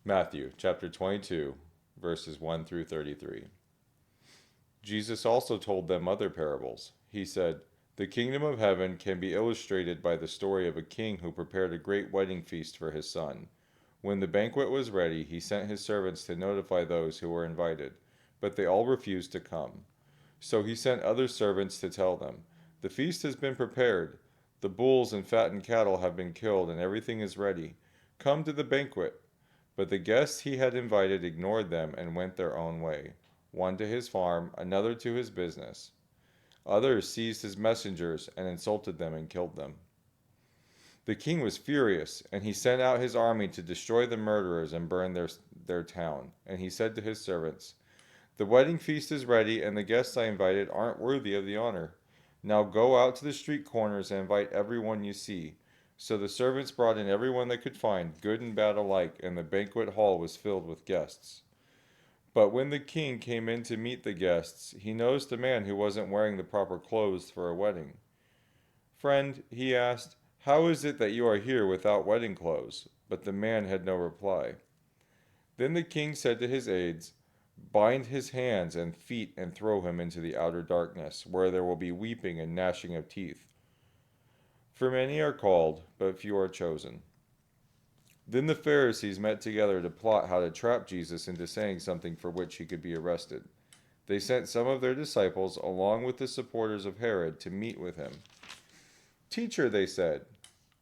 Matthew chapter 22, verses 1 through 33. Jesus also told them other parables. He said, "The kingdom of heaven can be illustrated by the story of a king who prepared a great wedding feast for his son. When the banquet was ready, he sent his servants to notify those who were invited, but they all refused to come. So he sent other servants to tell them, 'The feast has been prepared, the bulls and fattened cattle have been killed, and everything is ready. Come to the banquet.' But the guests he had invited ignored them and went their own way, one to his farm, another to his business. Others seized his messengers and insulted them and killed them. The king was furious, and he sent out his army to destroy the murderers and burn their town. And he said to his servants, 'The wedding feast is ready, and the guests I invited aren't worthy of the honor. Now go out to the street corners and invite everyone you see.' So the servants brought in everyone they could find, good and bad alike, and the banquet hall was filled with guests. But when the king came in to meet the guests, he noticed a man who wasn't wearing the proper clothes for a wedding. 'Friend,' he asked, 'how is it that you are here without wedding clothes?' But the man had no reply. Then the king said to his aides, 'Bind his hands and feet and throw him into the outer darkness, where there will be weeping and gnashing of teeth. For many are called, but few are chosen.' Then the Pharisees met together to plot how to trap Jesus into saying something for which he could be arrested. They sent some of their disciples, along with the supporters of Herod, to meet with him. 'Teacher,' they said,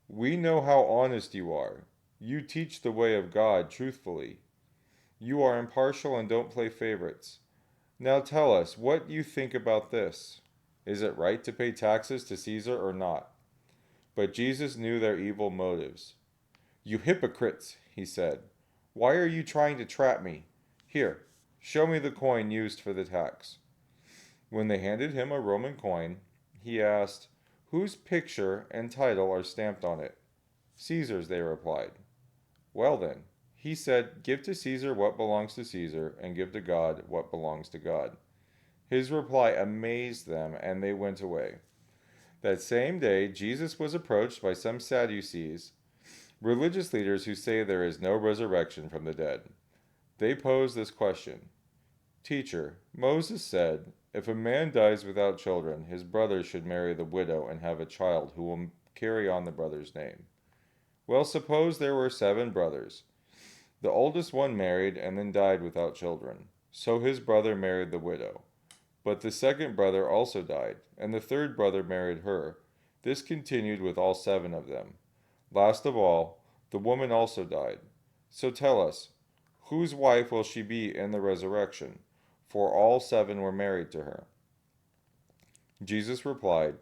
'we know how honest you are. You teach the way of God truthfully. You are impartial and don't play favorites. Now tell us what you think about this. Is it right to pay taxes to Caesar or not?' But Jesus knew their evil motives. 'You hypocrites,' he said, 'why are you trying to trap me? Here, show me the coin used for the tax.' When they handed him a Roman coin, he asked, 'Whose picture and title are stamped on it?' 'Caesar's,' they replied. 'Well then,' he said, 'give to Caesar what belongs to Caesar, and give to God what belongs to God.' His reply amazed them, and they went away. That same day, Jesus was approached by some Sadducees, religious leaders who say there is no resurrection from the dead. They posed this question: 'Teacher, Moses said, if a man dies without children, his brother should marry the widow and have a child who will carry on the brother's name. Well, suppose there were 7 brothers. The oldest one married and then died without children. So his brother married the widow. But the second brother also died, and the third brother married her. This continued with all 7 of them. Last of all, the woman also died. So tell us, whose wife will she be in the resurrection? For all 7 were married to her.' Jesus replied,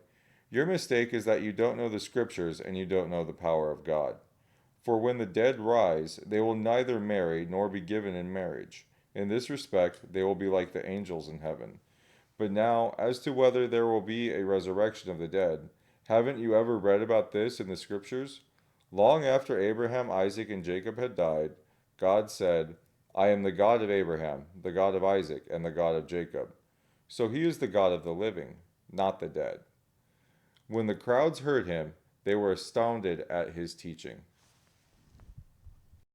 'Your mistake is that you don't know the Scriptures and you don't know the power of God. For when the dead rise, they will neither marry nor be given in marriage. In this respect, they will be like the angels in heaven. But now, as to whether there will be a resurrection of the dead, haven't you ever read about this in the Scriptures? Long after Abraham, Isaac, and Jacob had died, God said, 'I am the God of Abraham, the God of Isaac, and the God of Jacob.' So he is the God of the living, not the dead." When the crowds heard him, they were astounded at his teaching.